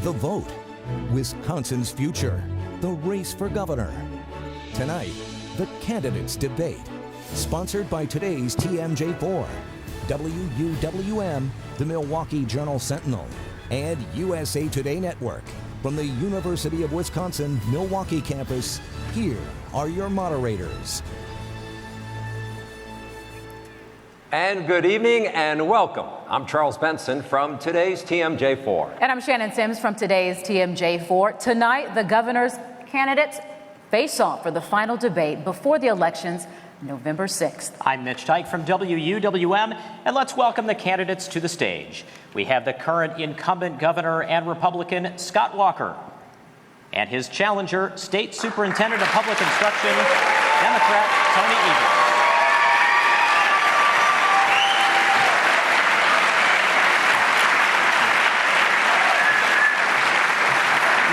The vote, Wisconsin's future, the race for governor. Tonight, the candidates debate, sponsored by today's TMJ4, WUWM, the Milwaukee Journal Sentinel, and USA Today Network. From the University of Wisconsin Milwaukee campus, here are your moderators. And good evening and welcome. I'm Charles Benson from today's TMJ4. And I'm Shannon Sims from today's TMJ4. Tonight, the governor's candidates face off for the final debate before the elections, November 6th. I'm Mitch Teich from WUWM, and let's welcome the candidates to the stage. We have the current incumbent governor and Republican, Scott Walker, and his challenger, State Superintendent of Public Instruction, Democrat Tony Evers.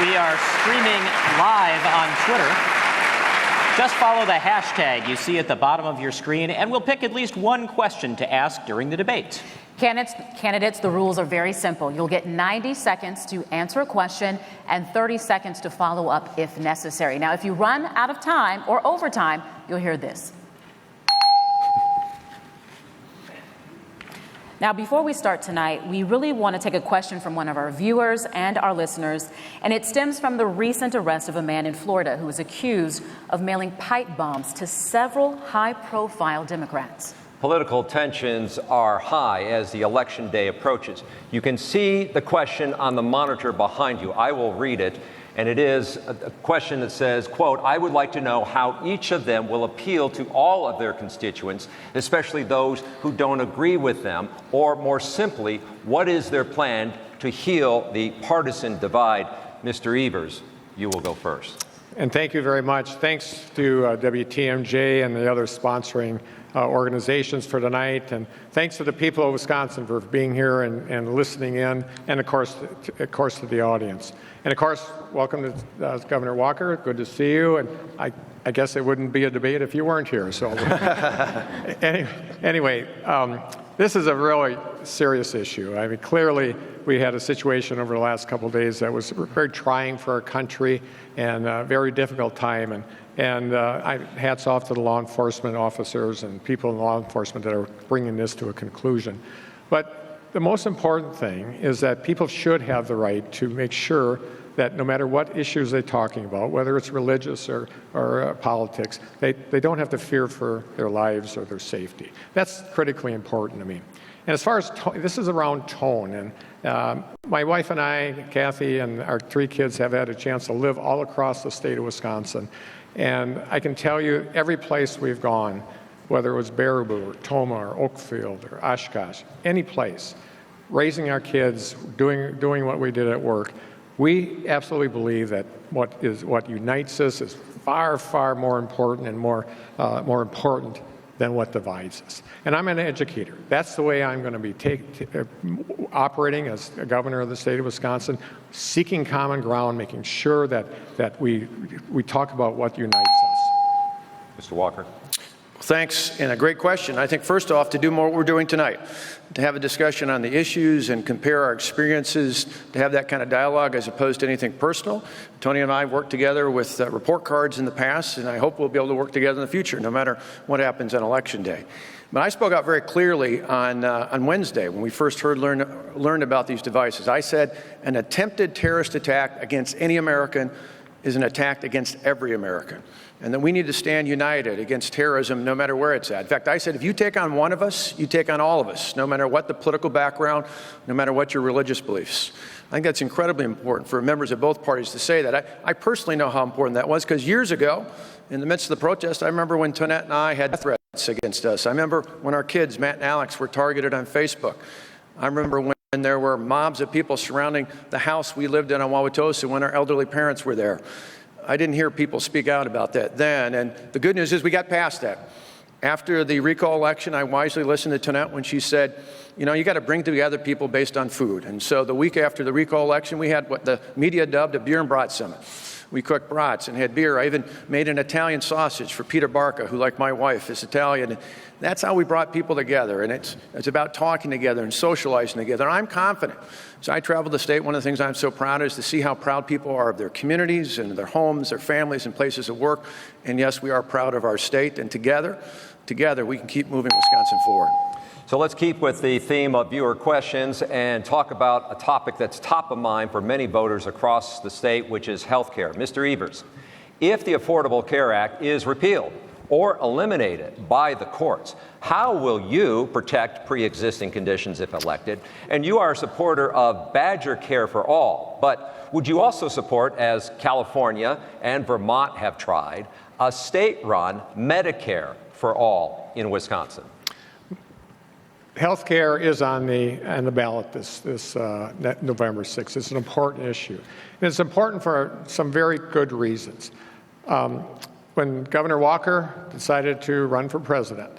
We are streaming live on Twitter. Just follow the hashtag you see at the bottom of your screen, and we'll pick at least one question to ask during the debate. Candidates, the rules are very simple. You'll get 90 seconds to answer a question and 30 seconds to follow up if necessary. Now, if you run out of time or overtime, you'll hear this. Now, before we start tonight, we really want to take a question from one of our viewers and our listeners, and it stems from the recent arrest of a man in Florida who was accused of mailing pipe bombs to several high-profile Democrats. Political tensions are high as the election day approaches. You can see the question on the monitor behind you. I will read it. And it is a question that says, quote, I would like to know how each of them will appeal to all of their constituents, especially those who don't agree with them, or more simply, what is their plan to heal the partisan divide? Mr. Evers, you will go first. And thank you very much. Thanks to WTMJ and the other sponsoring organizations for tonight, and thanks to the people of Wisconsin for being here and listening in, and of course to the audience. And of course, welcome to Governor Walker. Good to see you. And I guess it wouldn't be a debate if you weren't here. So anyway, this is a really serious issue. I mean, clearly we had a situation over the last couple of days that was very trying for our country and a very difficult time. And hats off to the law enforcement officers and people in law enforcement that are bringing this to a conclusion. But the most important thing is that people should have the right to make sure that no matter what issues they're talking about, whether it's religious or politics, they don't have to fear for their lives or their safety. That's critically important to me. And as far as this is around tone, and my wife and I, Kathy, and our 3 kids have had a chance to live all across the state of Wisconsin. And I can tell you, every place we've gone, whether it was Baraboo or Toma or Oakfield or Oshkosh, any place, raising our kids, doing what we did at work, we absolutely believe that what unites us is far, far more important and more important than what divides us. And I'm an educator. That's the way I'm going to be operating as a governor of the state of Wisconsin, seeking common ground, making sure that we talk about what unites us. Mr. Walker. Thanks, and a great question. I think first off, to do more what we're doing tonight, to have a discussion on the issues and compare our experiences, to have that kind of dialogue as opposed to anything personal. Tony and I worked together with report cards in the past, and I hope we'll be able to work together in the future, no matter what happens on Election Day. But I spoke out very clearly on Wednesday when we first learned about these devices. I said an attempted terrorist attack against any American is an attack against every American, and that we need to stand united against terrorism no matter where it's at. In fact, I said if you take on one of us, you take on all of us, no matter what the political background, no matter what your religious beliefs. I think that's incredibly important for members of both parties to say that. I personally know how important that was, because years ago, in the midst of the protest, I remember when Tonette and I had threats against us. I remember when our kids, Matt and Alex, were targeted on Facebook. I remember when there were mobs of people surrounding the house we lived in on Wauwatosa when our elderly parents were there. I didn't hear people speak out about that then, and the good news is we got past that. After the recall election, I wisely listened to Tonette when she said, you know, you got to bring together people based on food. And so the week after the recall election, we had what the media dubbed a beer and brat summit. We cooked brats and had beer. I even made an Italian sausage for Peter Barca, who, like my wife, is Italian. That's how we brought people together, and it's about talking together and socializing together. And I'm confident. As I travel the state, one of the things I'm so proud of is to see how proud people are of their communities and their homes, their families, and places of work. And yes, we are proud of our state, and together we can keep moving Wisconsin forward. So let's keep with the theme of viewer questions and talk about a topic that's top of mind for many voters across the state, which is health care. Mr. Evers, if the Affordable Care Act is repealed or eliminated by the courts, how will you protect pre-existing conditions if elected? And you are a supporter of Badger Care for All, but would you also support, as California and Vermont have tried, a state-run Medicare for All in Wisconsin? Health care is on the ballot this November 6th. It's an important issue. And it's important for some very good reasons. When Governor Walker decided to run for president,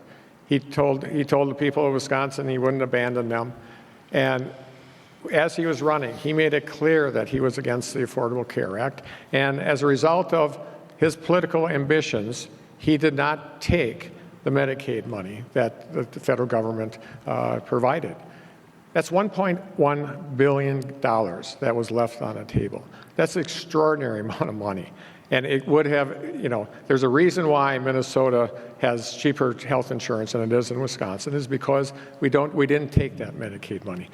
he told the people of Wisconsin he wouldn't abandon them. And as he was running, he made it clear that he was against the Affordable Care Act. And as a result of his political ambitions, he did not take the Medicaid money that the federal government provided. That's $1.1 billion that was left on the table. That's an extraordinary amount of money. And it would have, there's a reason why Minnesota has cheaper health insurance than it is in Wisconsin, is because we didn't take that Medicaid money.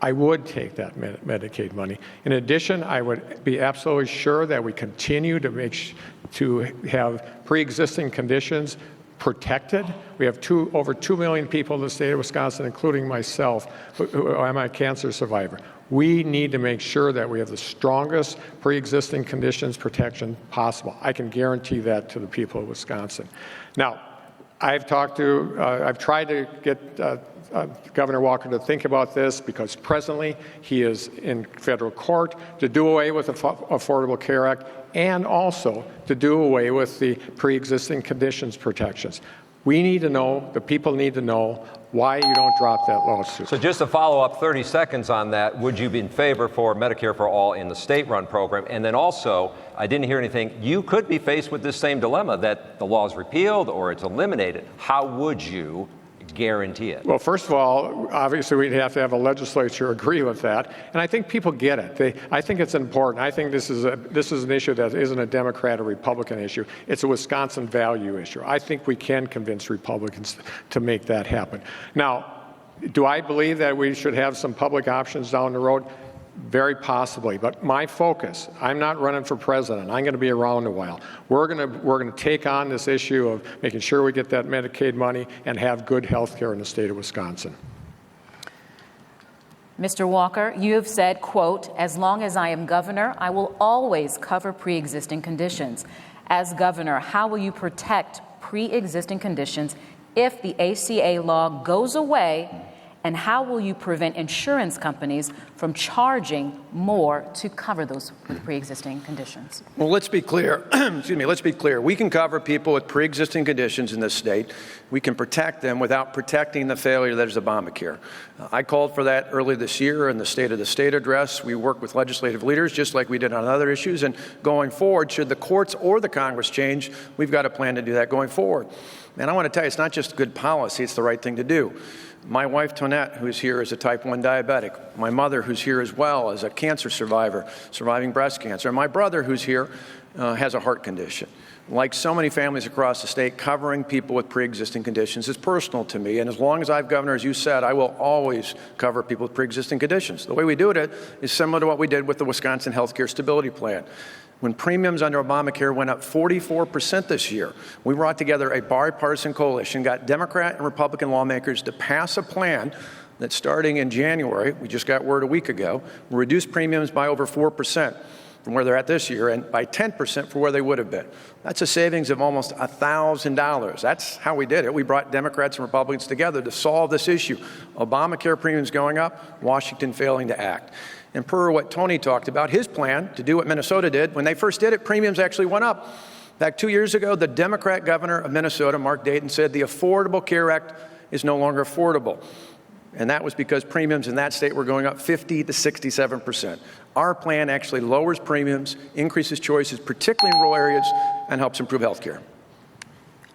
I would take that Medicaid money. In addition, I would be absolutely sure that we continue to have pre-existing conditions protected. We have over 2 million people in the state of Wisconsin, including myself, who I'm a cancer survivor. We need to make sure that we have the strongest pre-existing conditions protection possible. I can guarantee that to the people of Wisconsin. Now, I've tried to get Governor Walker to think about this, because presently he is in federal court to do away with the Affordable Care Act and also to do away with the pre-existing conditions protections. We need to know, the people need to know, why you don't drop that lawsuit. So just to follow up 30 seconds on that, would you be in favor for Medicare for All in the state-run program? And then also, I didn't hear anything, you could be faced with this same dilemma that the law is repealed or it's eliminated. How would you guarantee it? Well, first of all, obviously we'd have to have a legislature agree with that, and I think people get it. I think it's important. I think this is an issue that isn't a Democrat or Republican issue. It's a Wisconsin value issue. I think we can convince Republicans to make that happen. Now, do I believe that we should have some public options down the road? Very possibly, but my focus, I'm not running for president. I'm going to be around a while. We're going to take on this issue of making sure we get that Medicaid money and have good health care in the state of Wisconsin. Mr. Walker, you have said, quote, "As long as I am governor, I will always cover pre-existing conditions." As governor, how will you protect pre-existing conditions if the ACA law goes away? And how will you prevent insurance companies from charging more to cover those pre-existing conditions? Well, let's be clear. Excuse me. Let's be clear. We can cover people with pre-existing conditions in this state. We can protect them without protecting the failure that is Obamacare. I called for that early this year in the State of the State address. We work with legislative leaders just like we did on other issues. And going forward, should the courts or the Congress change, we've got a plan to do that going forward. And I want to tell you, it's not just good policy, it's the right thing to do. My wife, Tonette, who's here, is a type 1 diabetic. My mother, who's here as well, is a cancer survivor, surviving breast cancer. And my brother, who's here, has a heart condition. Like so many families across the state, covering people with pre-existing conditions is personal to me. And as long as I'm governor, as you said, I will always cover people with pre-existing conditions. The way we do it is similar to what we did with the Wisconsin Healthcare Stability Plan. When premiums under Obamacare went up 44% this year, we brought together a bipartisan coalition, got Democrat and Republican lawmakers to pass a plan that starting in January, we just got word a week ago, will reduce premiums by over 4% from where they're at this year and by 10% for where they would have been. That's a savings of almost $1,000. That's how we did it. We brought Democrats and Republicans together to solve this issue. Obamacare premiums going up, Washington failing to act. And per what Tony talked about, his plan to do what Minnesota did, when they first did it, premiums actually went up. In fact, 2 years ago, the Democrat governor of Minnesota, Mark Dayton, said the Affordable Care Act is no longer affordable. And that was because premiums in that state were going up 50 to 67%. Our plan actually lowers premiums, increases choices, particularly in rural areas, and helps improve health care.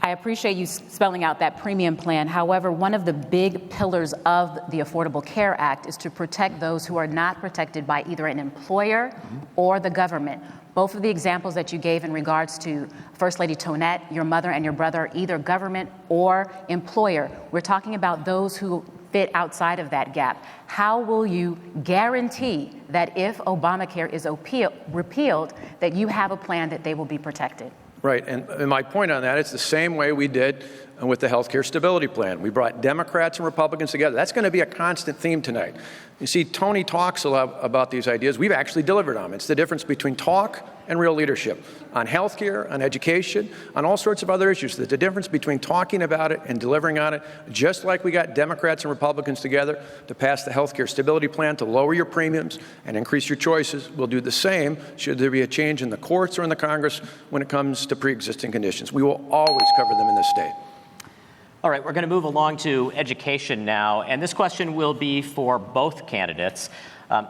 I appreciate you spelling out that premium plan. However, one of the big pillars of the Affordable Care Act is to protect those who are not protected by either an employer or the government. Both of the examples that you gave in regards to First Lady Tonette, your mother and your brother, either government or employer. We're talking about those who fit outside of that gap. How will you guarantee that if Obamacare is repealed, that you have a plan that they will be protected? Right, and my point on that, it's the same way we did with the health care stability plan. We brought Democrats and Republicans together. That's going to be a constant theme tonight. You see, Tony talks a lot about these ideas. We've actually delivered on them. It's the difference between talk and real leadership on health care, on education, on all sorts of other issues. There's the difference between talking about it and delivering on it. Just like we got Democrats and Republicans together to pass the health care stability plan to lower your premiums and increase your choices, we'll do the same should there be a change in the courts or in the Congress when it comes to pre-existing conditions. We will always cover them in this state. All right, we're going to move along to education now, and this question will be for both candidates.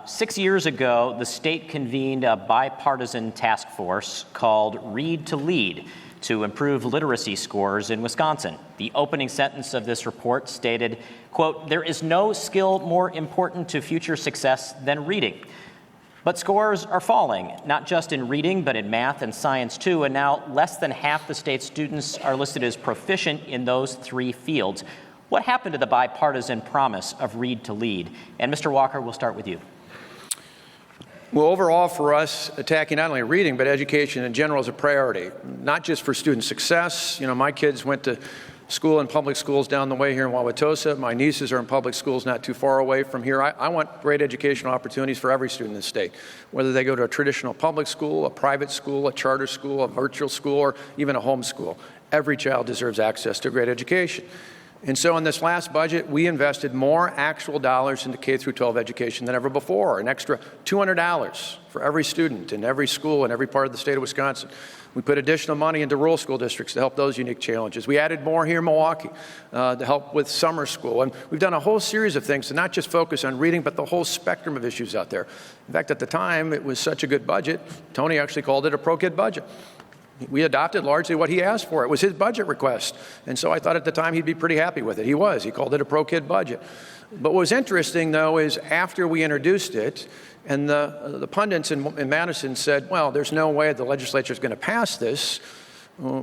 6 years ago, the state convened a bipartisan task force called Read to Lead to improve literacy scores in Wisconsin. The opening sentence of this report stated, quote, "There is no skill more important to future success than reading." But scores are falling, not just in reading, but in math and science too, and now less than half the state's students are listed as proficient in those three fields. What happened to the bipartisan promise of Read to Lead? And Mr. Walker, we'll start with you. Well, overall for us, attacking not only reading, but education in general is a priority, not just for student success. You know, my kids went to school in public schools down the way here in Wauwatosa. My nieces are in public schools not too far away from here. I want great educational opportunities for every student in the state, whether they go to a traditional public school, a private school, a charter school, a virtual school, or even a home school. Every child deserves access to a great education. And so in this last budget, we invested more actual dollars into K through 12 education than ever before, an extra $200 for every student in every school in every part of the state of Wisconsin. We put additional money into rural school districts to help those unique challenges. We added more here in Milwaukee to help with summer school. And we've done a whole series of things to not just focus on reading, but the whole spectrum of issues out there. In fact, at the time, it was such a good budget, Tony actually called it a pro-kid budget. We adopted largely what he asked for. It was his budget request. And so I thought at the time he'd be pretty happy with it. He was. He called it a pro-kid budget. But what was interesting, though, is after we introduced it, and the pundits in Madison said, well, there's no way the legislature is going to pass this,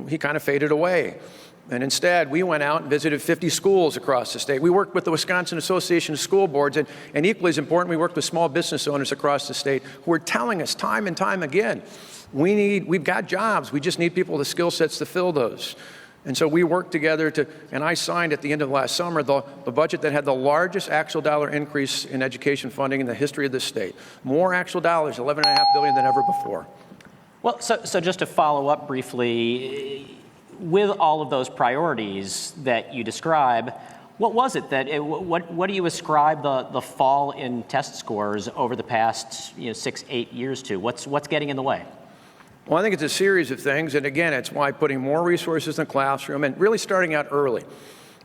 he kind of faded away. And instead, we went out and visited 50 schools across the state. We worked with the Wisconsin Association of School Boards, and equally as important, we worked with small business owners across the state who were telling us time and time again, we've got jobs, we just need people with the skill sets to fill those. And so we worked together and I signed at the end of last summer the budget that had the largest actual dollar increase in education funding in the history of this state. More actual dollars, $11.5 billion than ever before. Well, so just to follow up briefly, with all of those priorities that you describe, what was it what do you ascribe the fall in test scores over the past 6-8 years to? What's getting in the way? Well, I think it's a series of things, and again, it's why putting more resources in the classroom and really starting out early.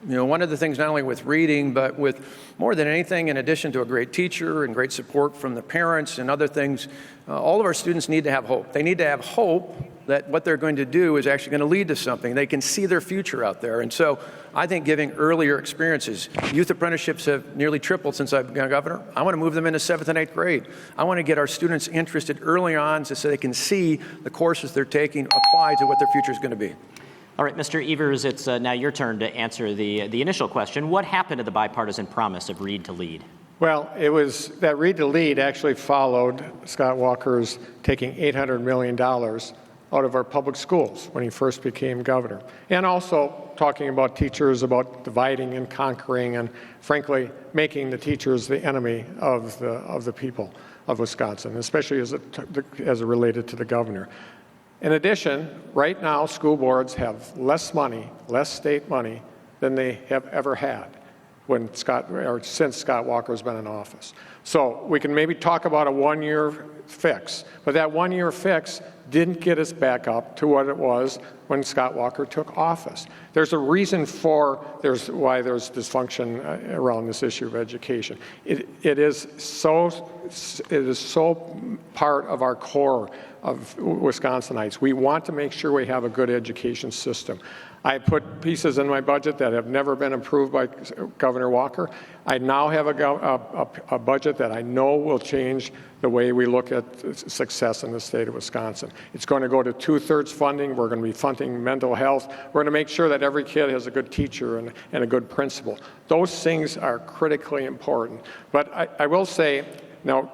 One of the things not only with reading, but with more than anything, in addition to a great teacher and great support from the parents and other things, all of our students need to have hope. They need to have hope that what they're going to do is actually going to lead to something. They can see their future out there. And so I think giving earlier experiences, youth apprenticeships have nearly tripled since I've been governor. I want to move them into 7th and 8th grade. I want to get our students interested early on so they can see the courses they're taking apply to what their future is going to be. All right, Mr. Evers, it's now your turn to answer the initial question. What happened to the bipartisan promise of Read to Lead? Well, it was that Read to Lead actually followed Scott Walker's taking $800 million out of our public schools when he first became governor. And also talking about teachers, about dividing and conquering, and frankly, making the teachers the enemy of the people of Wisconsin, especially as it related to the governor. In addition, right now, school boards have less money, less state money than they have ever had. since Scott Walker's been in office. So we can maybe talk about a one-year fix, but that one-year fix didn't get us back up to what it was when Scott Walker took office. There's a reason why there's dysfunction around this issue of education. It is so part of our core of Wisconsinites. We want to make sure we have a good education system. I put pieces in my budget that have never been approved by Governor Walker. I now have a budget that I know will change the way we look at success in the state of Wisconsin. It's going to go to 2/3 funding. We're going to be funding mental health. We're going to make sure that every kid has a good teacher and a good principal. Those things are critically important. But I will say, now,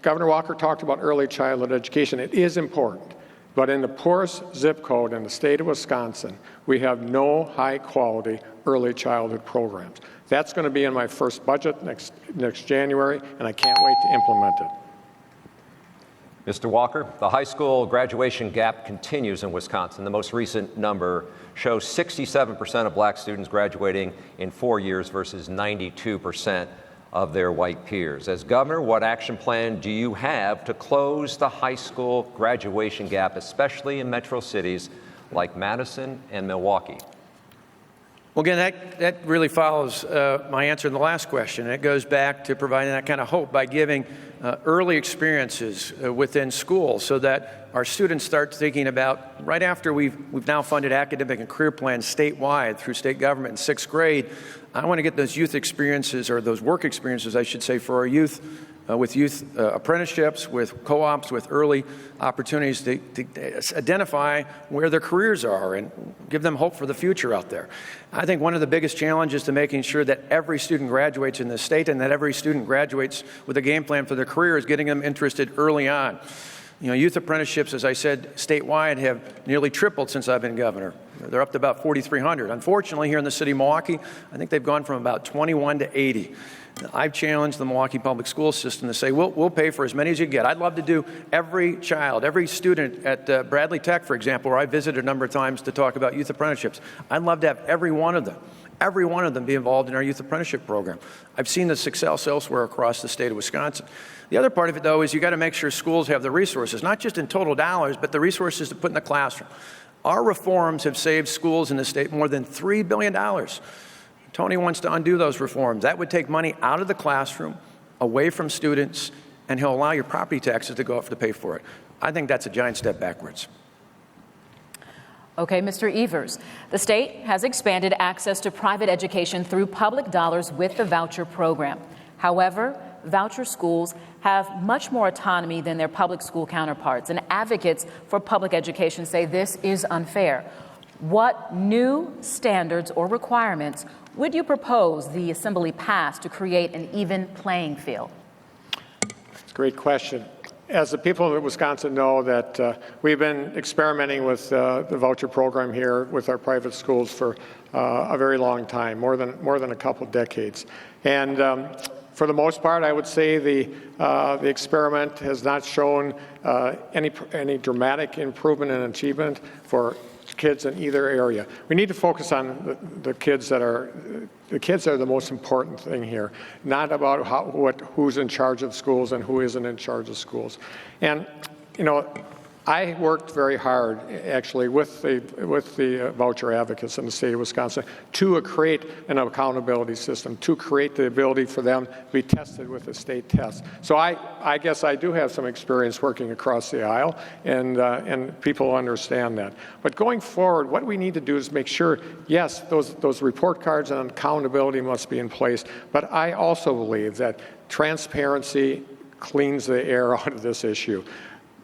Governor Walker talked about early childhood education. It is important. But in the poorest zip code in the state of Wisconsin, we have no high-quality early childhood programs. That's going to be in my first budget next January, and I can't wait to implement it. Mr. Walker, the high school graduation gap continues in Wisconsin. The most recent number shows 67% of black students graduating in 4 years versus 92% of their white peers. As governor, what action plan do you have to close the high school graduation gap, especially in metro cities like Madison and Milwaukee? Well, again, that really follows my answer in the last question. It goes back to providing that kind of hope by giving early experiences within school so that our students start thinking about, right after we've now funded academic and career plans statewide through state government in 6th grade, I want to get those youth experiences, or those work experiences, I should say, for our youth, with youth apprenticeships, with co-ops, with early opportunities to identify where their careers are and give them hope for the future out there. I think one of the biggest challenges to making sure that every student graduates in this state and that every student graduates with a game plan for their career is getting them interested early on. You know, youth apprenticeships, as I said, statewide have nearly tripled since I've been governor. They're up to about 4,300. Unfortunately, here in the city of Milwaukee, I think they've gone from about 21 to 80. I've challenged the Milwaukee public school system to say, we'll pay for as many as you get. I'd love to do every child, every student at Bradley Tech, for example, where I visited a number of times to talk about youth apprenticeships. I'd love to have every one of them be involved in our youth apprenticeship program. I've seen the success elsewhere across the state of Wisconsin. The other part of it, though, is you got to make sure schools have the resources, not just in total dollars, but the resources to put in the classroom. Our reforms have saved schools in the state more than $3 billion. Tony wants to undo those reforms. That would take money out of the classroom, away from students, and he'll allow your property taxes to go up to pay for it. I think that's a giant step backwards. Okay, Mr. Evers, the state has expanded access to private education through public dollars with the voucher program. However, voucher schools have much more autonomy than their public school counterparts, and advocates for public education say this is unfair. What new standards or requirements would you propose the Assembly pass to create an even playing field? It's a great question. As the people of Wisconsin know, that we've been experimenting with the voucher program here with our private schools for a very long time, more than a couple decades. And for the most part, I would say the experiment has not shown any dramatic improvement in achievement for kids in either area. We need to focus on the kids that are the most important thing here, not about who's in charge of schools and who isn't in charge of schools. And you know, I worked very hard, actually, with the voucher advocates in the state of Wisconsin to create an accountability system, to create the ability for them to be tested with a state test. So I guess I do have some experience working across the aisle, and people understand that. But going forward, what we need to do is make sure, yes, those report cards and accountability must be in place, but I also believe that transparency cleans the air out of this issue.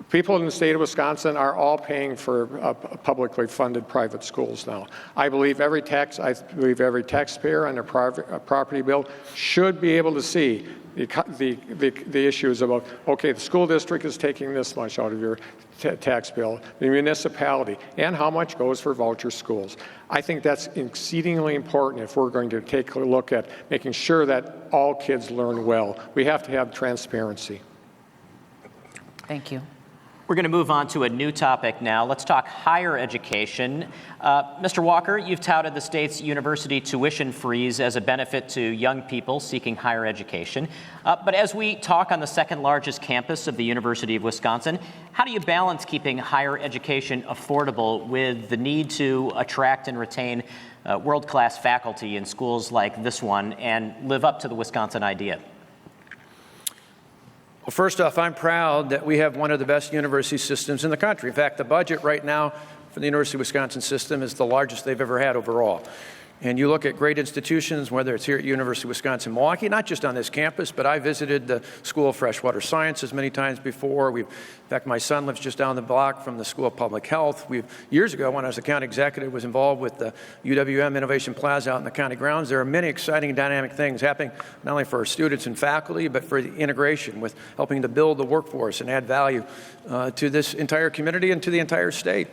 People in the state of Wisconsin are all paying for publicly funded private schools now. I believe every taxpayer on their property bill should be able to see the issues about, okay, the school district is taking this much out of your tax bill, the municipality, and how much goes for voucher schools. I think that's exceedingly important if we're going to take a look at making sure that all kids learn well. We have to have transparency. Thank you. We're going to move on to a new topic now. Let's talk higher education. Mr. Walker, you've touted the state's university tuition freeze as a benefit to young people seeking higher education. But as we talk on the second largest campus of the University of Wisconsin, how do you balance keeping higher education affordable with the need to attract and retain world-class faculty in schools like this one and live up to the Wisconsin idea? Well, first off, I'm proud that we have one of the best university systems in the country. In fact, the budget right now for the University of Wisconsin system is the largest they've ever had overall. And you look at great institutions, whether it's here at University of Wisconsin-Milwaukee, not just on this campus, but I visited the School of Freshwater Sciences many times before. In fact, my son lives just down the block from the School of Public Health. Years ago, when I was a county executive, was involved with the UWM Innovation Plaza out in the county grounds. There are many exciting, dynamic things happening, not only for our students and faculty, but for the integration with helping to build the workforce and add value to this entire community and to the entire state.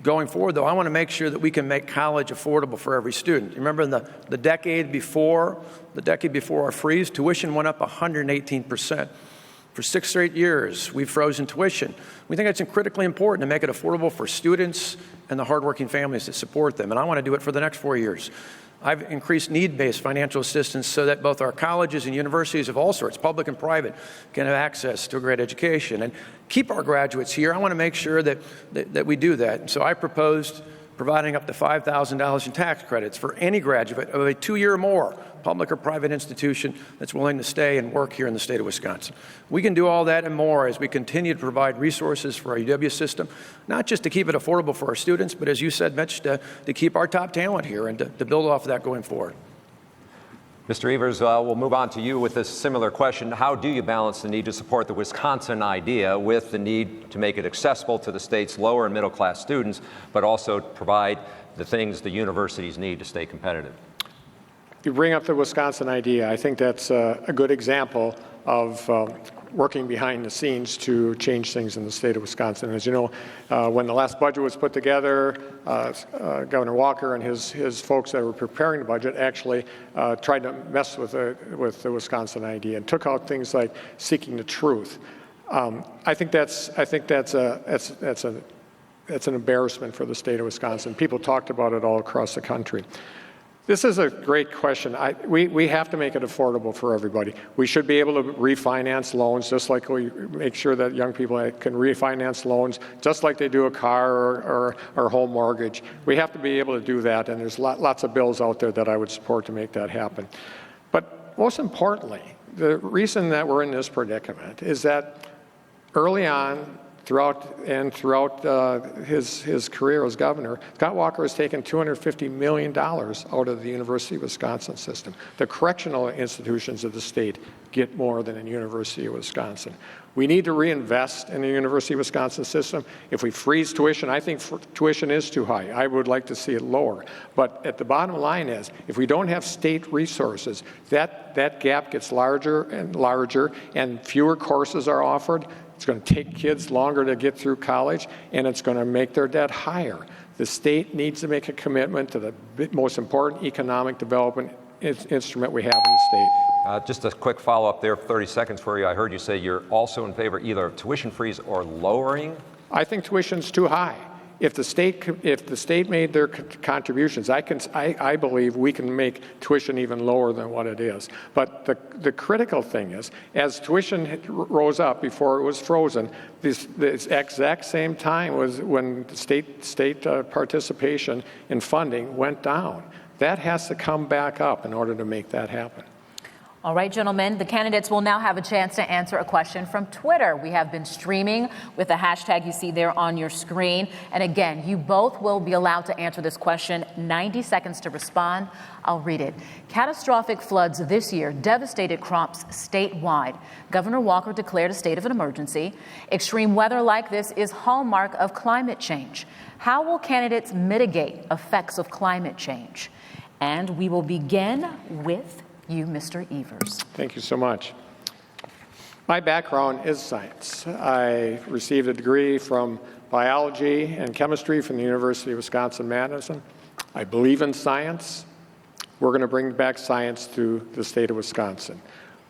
Going forward, though, I want to make sure that we can make college affordable for every student. You remember in the decade before our freeze, tuition went up 118%. For 6 straight years, we've frozen tuition. We think it's critically important to make it affordable for students and the hardworking families that support them, and I want to do it for the next 4 years. I've increased need-based financial assistance so that both our colleges and universities of all sorts, public and private, can have access to a great education and keep our graduates here. I want to make sure that we do that. And so I proposed providing up to $5,000 in tax credits for any graduate of a 2-year or more public or private institution that's willing to stay and work here in the state of Wisconsin. We can do all that and more as we continue to provide resources for our UW system, not just to keep it affordable for our students, but as you said, Mitch, to keep our top talent here and to build off of that going forward. Mr. Evers, we'll move on to you with a similar question. How do you balance the need to support the Wisconsin idea with the need to make it accessible to the state's lower and middle class students, but also provide the things the universities need to stay competitive? You bring up the Wisconsin idea. I think that's a good example of working behind the scenes to change things in the state of Wisconsin. As you know, when the last budget was put together, Governor Walker and his folks that were preparing the budget actually tried to mess with the Wisconsin idea and took out things like seeking the truth. I think that's an embarrassment for the state of Wisconsin. People talked about it all across the country. This is a great question. We have to make it affordable for everybody. We should be able to refinance loans just like we make sure that young people can refinance loans just like they do a car or home mortgage. We have to be able to do that, and there's lots of bills out there that I would support to make that happen. But most importantly, the reason that we're in this predicament is that early on, throughout his career as governor, Scott Walker has taken $250 million out of the University of Wisconsin system. The correctional institutions of the state get more than the University of Wisconsin. We need to reinvest in the University of Wisconsin system. If we freeze tuition, I think tuition is too high. I would like to see it lower. But at the bottom line is, if we don't have state resources, that gap gets larger and larger, and fewer courses are offered. It's going to take kids longer to get through college, and it's going to make their debt higher. The state needs to make a commitment to the most important economic development instrument we have in the state. Just a quick follow-up there, 30 seconds for you. I heard you say you're also in favor either of tuition freeze or lowering. I think tuition's too high. If the state made their contributions, I believe we can make tuition even lower than what it is. But the critical thing is, as tuition rose up before it was frozen, this exact same time was when state participation in funding went down. That has to come back up in order to make that happen. All right, gentlemen, the candidates will now have a chance to answer a question from Twitter. We have been streaming with the hashtag you see there on your screen. And again, you both will be allowed to answer this question, 90 seconds to respond. I'll read it. Catastrophic floods this year devastated crops statewide. Governor Walker declared a state of an emergency. Extreme weather like this is hallmark of climate change. How will candidates mitigate effects of climate change? And we will begin with you, Mr. Evers. Thank you so much. My background is science. I received a degree from biology and chemistry from the University of Wisconsin-Madison. I believe in science. We're going to bring back science to the state of Wisconsin.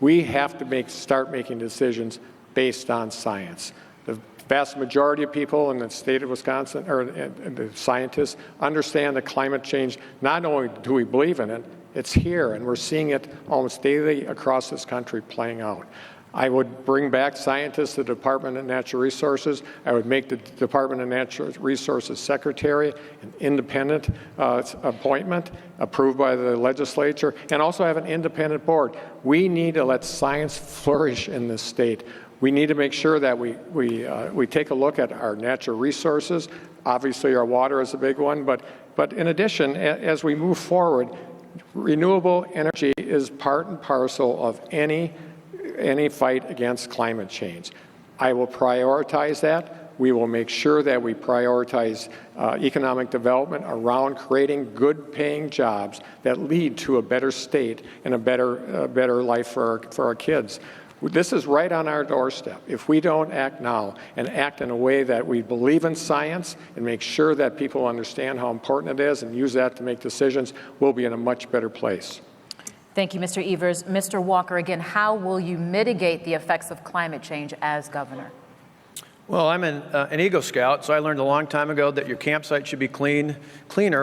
We have to start making decisions based on science. The vast majority of people in the state of Wisconsin, or the scientists, understand that climate change, not only do we believe in it, it's here, and we're seeing it almost daily across this country playing out. I would bring back scientists to the Department of Natural Resources. I would make the Department of Natural Resources Secretary an independent appointment approved by the legislature, and also have an independent board. We need to let science flourish in this state. We need to make sure that we take a look at our natural resources. Obviously, our water is a big one, but in addition, as we move forward, renewable energy is part and parcel of any fight against climate change. I will prioritize that. We will make sure that we prioritize economic development around creating good-paying jobs that lead to a better state and a better life for our kids. This is right on our doorstep. If we don't act now and act in a way that we believe in science and make sure that people understand how important it is and use that to make decisions, we'll be in a much better place. Thank you, Mr. Evers. Mr. Walker, again, how will you mitigate the effects of climate change as governor? Well, I'm an Eagle Scout, so I learned a long time ago that your campsite should be cleaner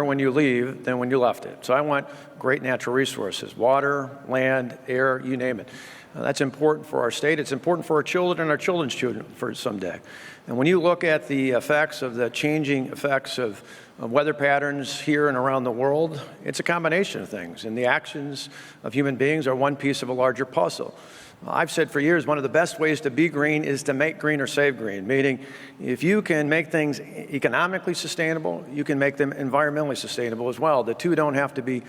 when you leave than when you left it. So I want great natural resources, water, land, air, you name it. That's important for our state. It's important for our children and our children's children for someday. And when you look at the effects of the changing effects of weather patterns here and around the world, it's a combination of things. And the actions of human beings are one piece of a larger puzzle. I've said for years, one of the best ways to be green is to make green or save green, meaning if you can make things economically sustainable, you can make them environmentally sustainable as well. The two don't have to be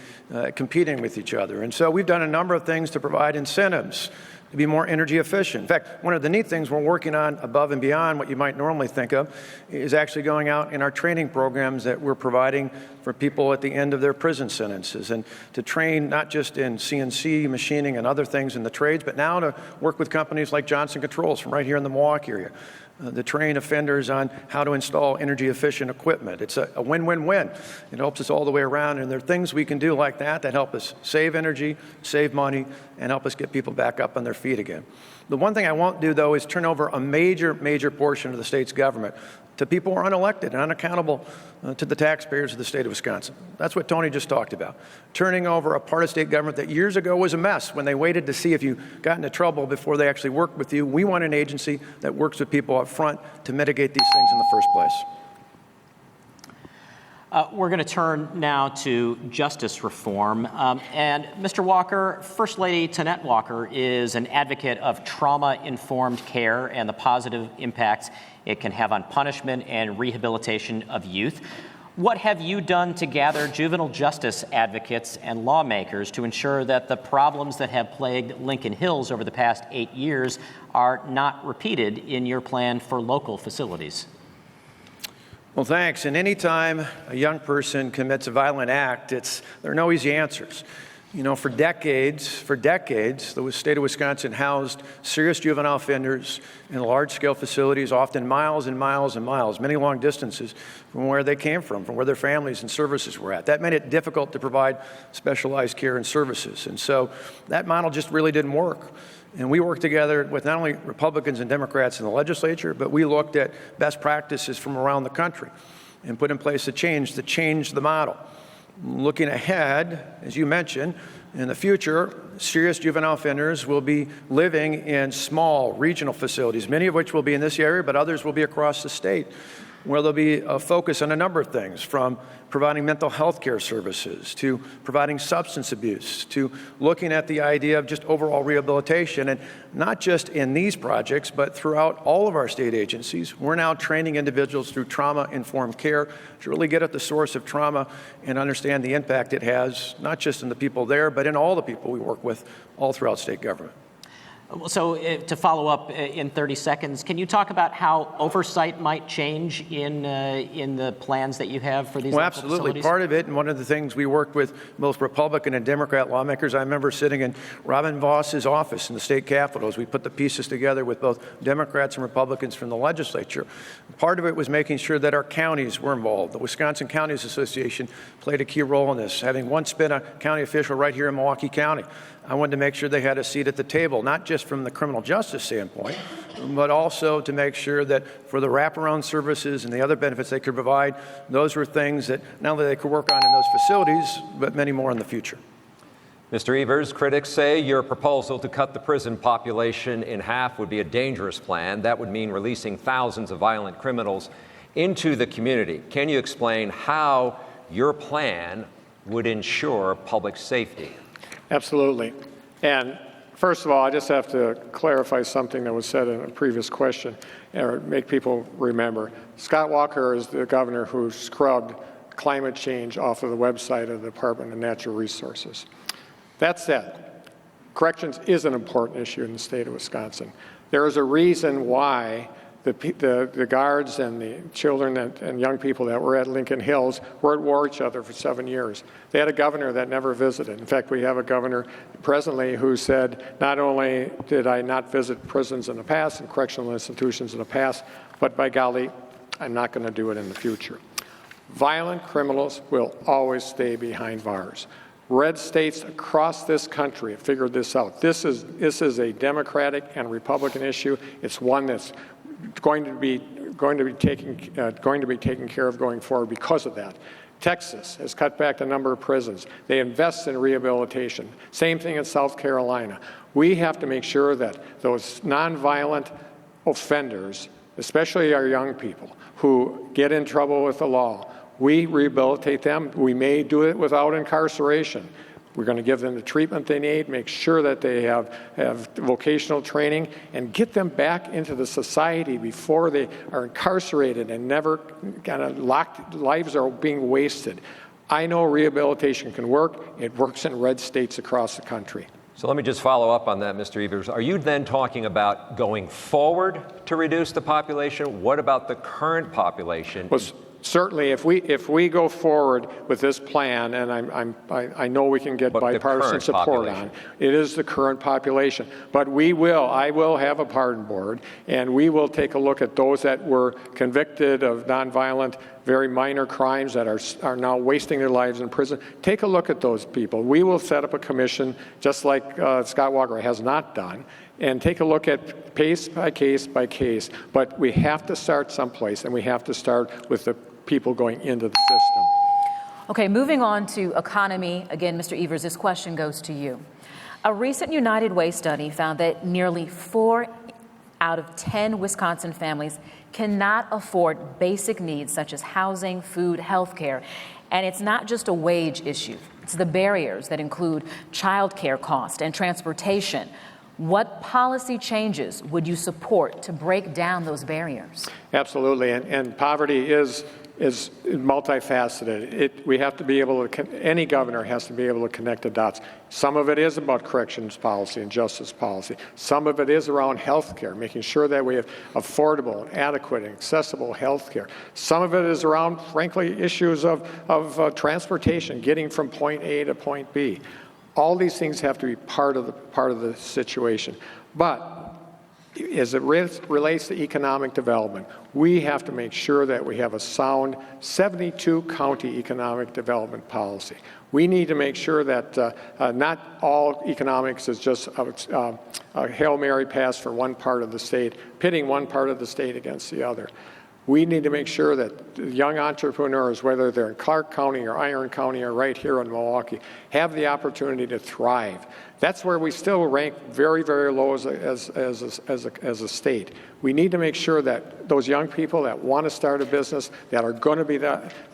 competing with each other. And so we've done a number of things to provide incentives to be more energy efficient. In fact, one of the neat things we're working on above and beyond what you might normally think of is actually going out in our training programs that we're providing for people at the end of their prison sentences, and to train not just in CNC machining and other things in the trades, but now to work with companies like Johnson Controls from right here in the Milwaukee area. To train offenders on how to install energy-efficient equipment. It's a win-win-win. It helps us all the way around, and there are things we can do like that help us save energy, save money, and help us get people back up on their feet again. The one thing I won't do, though, is turn over a major portion of the state's government to people who are unelected and unaccountable to the taxpayers of the state of Wisconsin. That's what Tony just talked about. Turning over a part of state government that years ago was a mess when they waited to see if you got into trouble before they actually worked with you. We want an agency that works with people up front to mitigate these things in the first place. We're going to turn now to justice reform. And Mr. Walker, First Lady Tonette Walker is an advocate of trauma-informed care and the positive impacts it can have on punishment and rehabilitation of youth. What have you done to gather juvenile justice advocates and lawmakers to ensure that the problems that have plagued Lincoln Hills over the past 8 years are not repeated in your plan for local facilities? Well, thanks. And any time a young person commits a violent act, there are no easy answers. You know, for decades, the state of Wisconsin housed serious juvenile offenders in large-scale facilities, often miles and miles and miles, many long distances from where they came from where their families and services were at. That made it difficult to provide specialized care and services. And so that model just really didn't work. And we worked together with not only Republicans and Democrats in the legislature, but we looked at best practices from around the country and put in place a change to change the model. Looking ahead, as you mentioned, in the future, serious juvenile offenders will be living in small regional facilities, many of which will be in this area, but others will be across the state, where there'll be a focus on a number of things, from providing mental health care services to providing substance abuse to looking at the idea of just overall rehabilitation. And not just in these projects, but throughout all of our state agencies, we're now training individuals through trauma-informed care to really get at the source of trauma and understand the impact it has, not just in the people there, but in all the people we work with all throughout state government. So to follow up in 30 seconds, can you talk about how oversight might change in the plans that you have for these Well, local absolutely. facilities? Part of it, and one of the things we worked with both Republican and Democrat lawmakers, I remember sitting in Robin Voss's office in the state capitol as we put the pieces together with both Democrats and Republicans from the legislature. Part of it was making sure that our counties were involved. The Wisconsin Counties Association played a key role in this, having once been a county official right here in Milwaukee County. I wanted to make sure they had a seat at the table, not just just from the criminal justice standpoint, but also to make sure that for the wraparound services and the other benefits they could provide, those were things that not only they could work on in those facilities, but many more in the future. Mr. Evers, critics say your proposal to cut the prison population in half would be a dangerous plan. That would mean releasing thousands of violent criminals into the community. Can you explain how your plan would ensure public safety? Absolutely. And first of all, I just have to clarify something that was said in a previous question, or make people remember. Scott Walker is the governor who scrubbed climate change off of the website of the Department of Natural Resources. That said, corrections is an important issue in the state of Wisconsin. There is a reason why the guards and the children and young people that were at Lincoln Hills were at war with each other for 7 years. They had a governor that never visited. In fact, we have a governor presently who said, not only did I not visit prisons in the past and correctional institutions in the past, but by golly, I'm not going to do it in the future. Violent criminals will always stay behind bars. Red states across this country have figured this out. This is a Democratic and Republican issue. It's one that's going to be taken care of going forward because of that. Texas has cut back the number of prisons. They invest in rehabilitation. Same thing in South Carolina. We have to make sure that those nonviolent offenders, especially our young people who get in trouble with the law, we rehabilitate them. We may do it without incarceration. We're going to give them the treatment they need, make sure that they have vocational training, and get them back into the society before they are incarcerated and never kind of lives are being wasted. I know rehabilitation can work. It works in red states across the country. So let me just follow up on that, Mr. Evers. Are you then talking about going forward to reduce the population? What about the current population? Well, certainly, if we go forward with this plan, and I know we can get bipartisan support on, it is the current population. But I will have a pardon board, and we will take a look at those that were convicted of nonviolent, very minor crimes that are now wasting their lives in prison. Take a look at those people. We will set up a commission, just like Scott Walker has not done, and take a look at case by case by case. But we have to start someplace, and we have to start with the people going into the system. Okay, moving on to economy. Again, Mr. Evers, this question goes to you. A recent United Way study found that nearly 4 out of 10 Wisconsin families cannot afford basic needs such as housing, food, health care. And it's not just a wage issue. It's the barriers that include child care costs and transportation. What policy changes would you support to break down those barriers? Absolutely, and poverty is multifaceted. We have to be able to, any governor has to be able to connect the dots. Some of it is about corrections policy and justice policy. Some of it is around health care, making sure that we have affordable, adequate, and accessible health care. Some of it is around, frankly, issues of transportation, getting from point A to point B. All these things have to be part of the situation. But as it relates to economic development, we have to make sure that we have a sound 72-county economic development policy. We need to make sure that not all economics is just a Hail Mary pass for one part of the state, pitting one part of the state against the other. We need to make sure that young entrepreneurs, whether they're in Clark County or Iron County or right here in Milwaukee, have the opportunity to thrive. That's where we still rank very, very low as a state. We need to make sure that those young people that want to start a business, that are going to be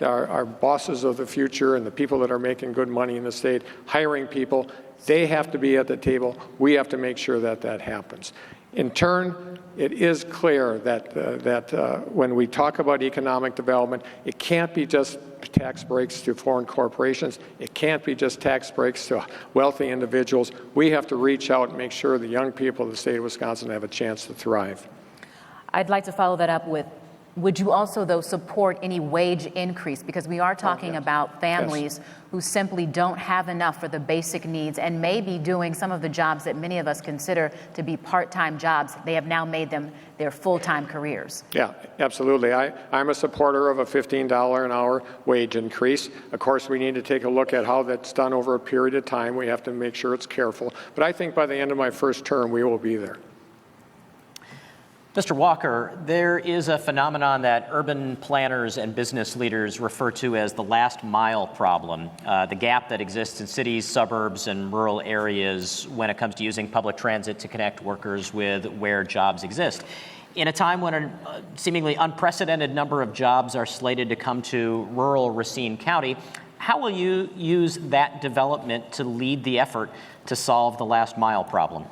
our bosses of the future and the people that are making good money in the state, hiring people, they have to be at the table. We have to make sure that that happens. In turn, it is clear that when we talk about economic development, it can't be just tax breaks to foreign corporations. It can't be just tax breaks to wealthy individuals. We have to reach out and make sure the young people of the state of Wisconsin have a chance to thrive. I'd like to follow that up with Would you also, though, support any wage increase? Because we are talking about families who simply don't have enough for the basic needs and may be doing some of the jobs that many of us consider to be part-time jobs. They have now made them their full-time careers. Yeah, absolutely. I'm a supporter of a $15 an hour wage increase. Of course, we need to take a look at how that's done over a period of time. We have to make sure it's careful. But I think by the end of my first term, we will be there. Mr. Walker, there is a phenomenon that urban planners and business leaders refer to as the last mile problem, the gap that exists in cities, suburbs, and rural areas when it comes to using public transit to connect workers with where jobs exist. In a time when a seemingly unprecedented number of jobs are slated to come to rural Racine County, how will you use that development to lead the effort to solve the last mile problem?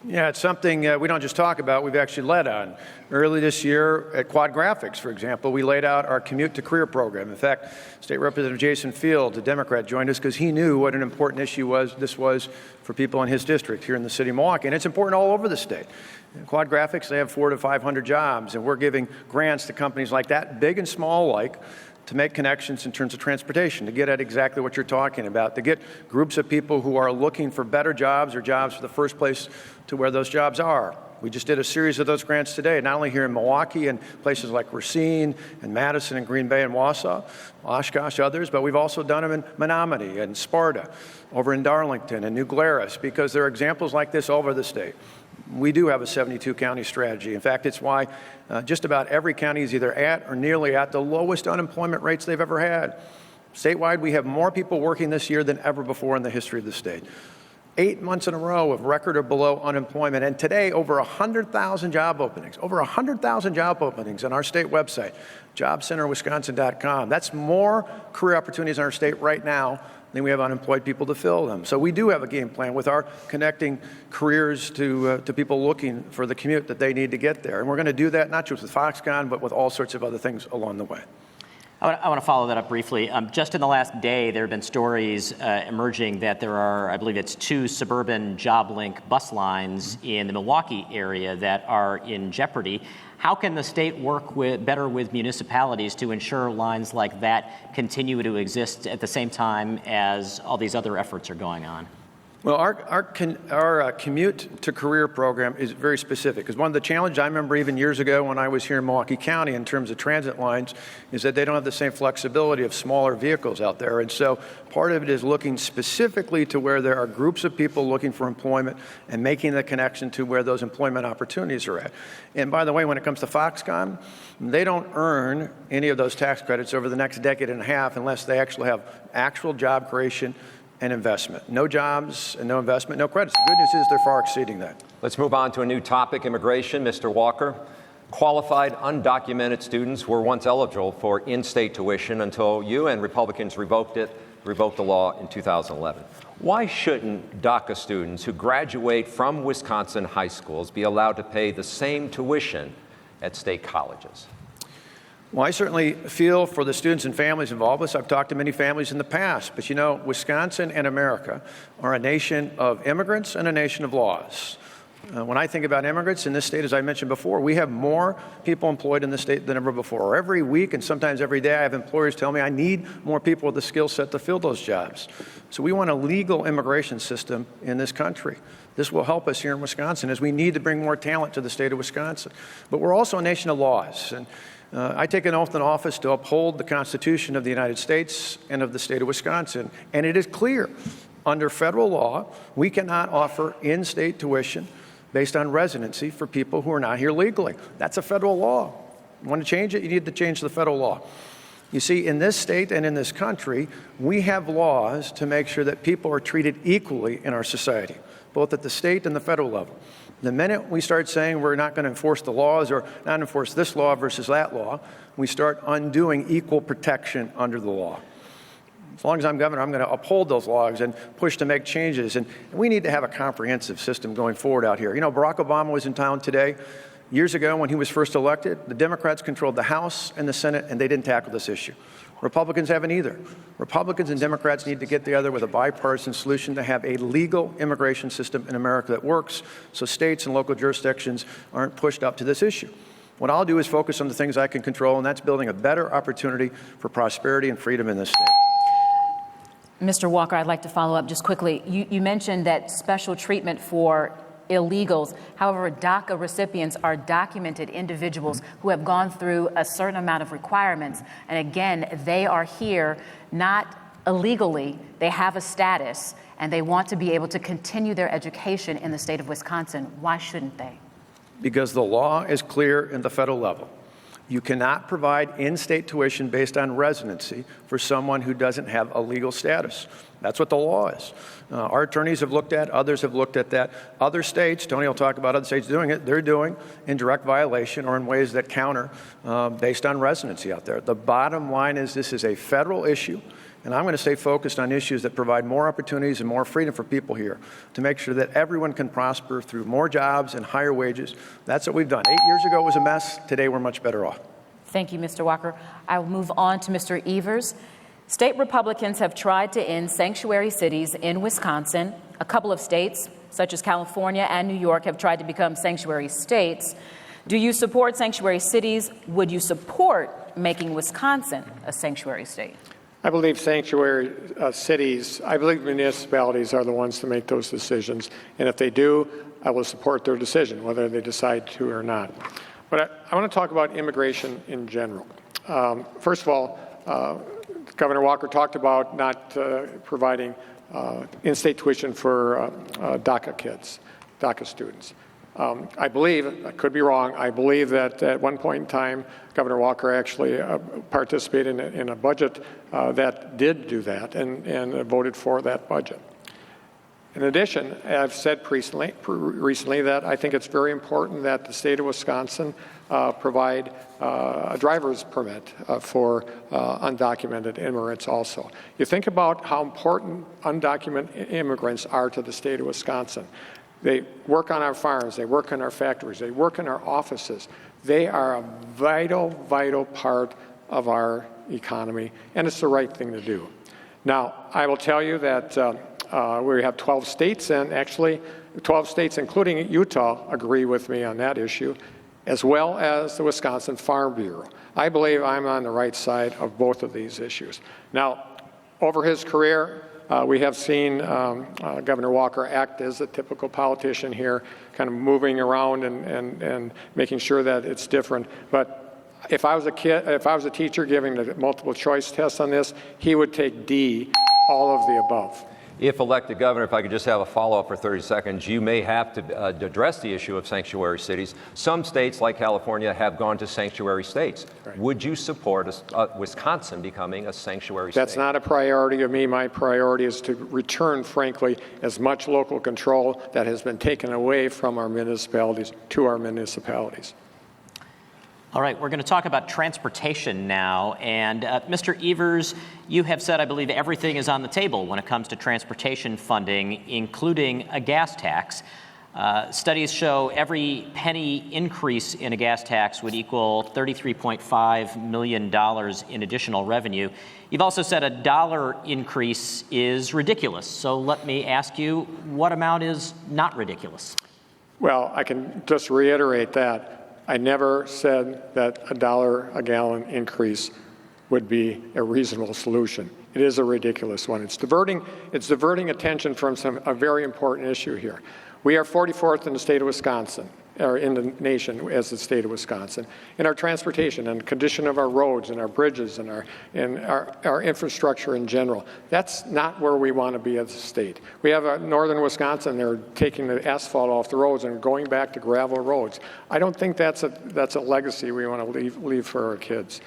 Yeah, it's something we don't just talk about, we've actually led on. Early this year at Quad Graphics, for example, we laid out our Commute to Career program. In fact, State Representative Jason Fields, a Democrat, joined us because he knew what an important issue this was for people in his district here in the city of Milwaukee. And it's important all over the state. In Quad Graphics, they have 400 to 500 jobs, and we're giving grants to companies like that, big and small alike, to make connections in terms of transportation, to get at exactly what you're talking about, to get groups of people who are looking for better jobs or jobs for the first place to where those jobs are. We just did a series of those grants today, not only here in Milwaukee and places like Racine and Madison and Green Bay and Wausau, Oshkosh, others, but we've also done them in Menominee and Sparta, over in Darlington and New Glarus, because there are examples like this all over the state. We do have a 72-county strategy. In fact, it's why just about every county is either at or nearly at the lowest unemployment rates they've ever had. Statewide, we have more people working this year than ever before in the history of the state. 8 months in a row of record or below unemployment. And today, over 100,000 job openings, over 100,000 job openings on our state website, jobcenterwisconsin.com. That's more career opportunities in our state right now than we have unemployed people to fill them. So we do have a game plan with our connecting careers to people looking for the commute that they need to get there. And we're going to do that not just with Foxconn, but with all sorts of other things along the way. I want to follow that up briefly. Just in the last day, there have been stories emerging that there are, I believe it's 2 suburban JobLink bus lines in the Milwaukee area that are in jeopardy. How can the state work better with municipalities to ensure lines like that continue to exist at the same time as all these other efforts are going on? Well, our Commute to Career program is very specific, because one of the challenges I remember even years ago when I was here in Milwaukee County in terms of transit lines is that they don't have the same flexibility of smaller vehicles out there. And so part of it is looking specifically to where there are groups of people looking for employment and making the connection to where those employment opportunities are at. And by the way, when it comes to Foxconn, they don't earn any of those tax credits over the next decade and a half unless they actually have actual job creation and investment. No jobs and no investment, no credits. The good news is they're far exceeding that. Let's move on to a new topic, immigration. Mr. Walker, qualified undocumented students were once eligible for in-state tuition until you and Republicans revoked the law in 2011. Why shouldn't DACA students who graduate from Wisconsin high schools be allowed to pay the same tuition at state colleges? Well, I certainly feel for the students and families involved with this. I've talked to many families in the past, but you know, Wisconsin and America are a nation of immigrants and a nation of laws. When I think about immigrants in this state, as I mentioned before, we have more people employed in the state than ever before. Every week and sometimes every day, I have employers tell me I need more people with the skill set to fill those jobs. So we want a legal immigration system in this country. This will help us here in Wisconsin as we need to bring more talent to the state of Wisconsin. But we're also a nation of laws. And I take an oath in office to uphold the Constitution of the United States and of the state of Wisconsin. And it is clear, under federal law, we cannot offer in-state tuition based on residency for people who are not here legally. That's a federal law. You want to change it? You need to change the federal law. You see, in this state and in this country, we have laws to make sure that people are treated equally in our society, both at the state and the federal level. The minute we start saying we're not going to enforce the laws or not enforce this law versus that law, we start undoing equal protection under the law. As long as I'm governor, I'm going to uphold those laws and push to make changes. And we need to have a comprehensive system going forward out here. You know, Barack Obama was in town today. Years ago, when he was first elected, the Democrats controlled the House and the Senate, and they didn't tackle this issue. Republicans haven't either. Republicans and Democrats need to get together with a bipartisan solution to have a legal immigration system in America that works so states and local jurisdictions aren't pushed up to this issue. What I'll do is focus on the things I can control, and that's building a better opportunity for prosperity and freedom in this state. Mr. Walker, I'd like to follow up just quickly. You mentioned that special treatment for illegals. However, DACA recipients are documented individuals who have gone through a certain amount of requirements. And again, they are here not illegally. They have a status, and they want to be able to continue their education in the state of Wisconsin. Why shouldn't they? Because the law is clear in the federal level. You cannot provide in-state tuition based on residency for someone who doesn't have a legal status. That's what the law is. Our attorneys have looked at, others have looked at that. Other states, Tony will talk about other states doing it, they're doing in direct violation or in ways that counter based on residency out there. The bottom line is this is a federal issue, and I'm going to stay focused on issues that provide more opportunities and more freedom for people here to make sure that everyone can prosper through more jobs and higher wages. That's what we've done. 8 years ago it was a mess. Today we're much better off. Thank you, Mr. Walker. I will move on to Mr. Evers. State Republicans have tried to end sanctuary cities in Wisconsin. A couple of states, such as California and New York, have tried to become sanctuary states. Do you support sanctuary cities? Would you support making Wisconsin a sanctuary state? I believe sanctuary cities, I believe municipalities are the ones to make those decisions. And if they do, I will support their decision, whether they decide to or not. But I want to talk about immigration in general. First of all, Governor Walker talked about not providing in-state tuition for DACA kids, DACA students. I believe, I could be wrong, I believe that at one point in time, Governor Walker actually participated in a budget that did do that and voted for that budget. In addition, I've said recently that I think it's very important that the state of Wisconsin provide a driver's permit for undocumented immigrants also. You think about how important undocumented immigrants are to the state of Wisconsin. They work on our farms, they work in our factories, they work in our offices. They are a vital, vital part of our economy, and it's the right thing to do. Now, I will tell you that we have 12 states, and actually 12 states, including Utah, agree with me on that issue, as well as the Wisconsin Farm Bureau. I believe I'm on the right side of both of these issues. Now, over his career, we have seen Governor Walker act as a typical politician here, kind of moving around and making sure that it's different. But if I was a teacher giving the multiple choice test on this, he would take D, all of the above. If elected governor, if I could just have a follow-up for 30 seconds, you may have to address the issue of sanctuary cities. Some states, like California, have gone to sanctuary states. Right. Would you support Wisconsin becoming a sanctuary state? That's not a priority of me. My priority is to return, frankly, as much local control that has been taken away from our municipalities to our municipalities. All right, we're going to talk about transportation now. And Mr. Evers, you have said, I believe, everything is on the table when it comes to transportation funding, including a gas tax. Studies show every penny increase in a gas tax would equal $33.5 million in additional revenue. You've also said a dollar increase is ridiculous. So let me ask you, what amount is not ridiculous? Well, I can just reiterate that. I never said that $1 a gallon increase would be a reasonable solution. It is a ridiculous one. It's diverting attention from a very important issue here. We are 44th in the state of Wisconsin, or in the nation as the state of Wisconsin, in our transportation and condition of our roads and our bridges and our infrastructure in general. That's not where we want to be as a state. We have northern Wisconsin, they're taking the asphalt off the roads and going back to gravel roads. I don't think that's a legacy we want to leave for our kids.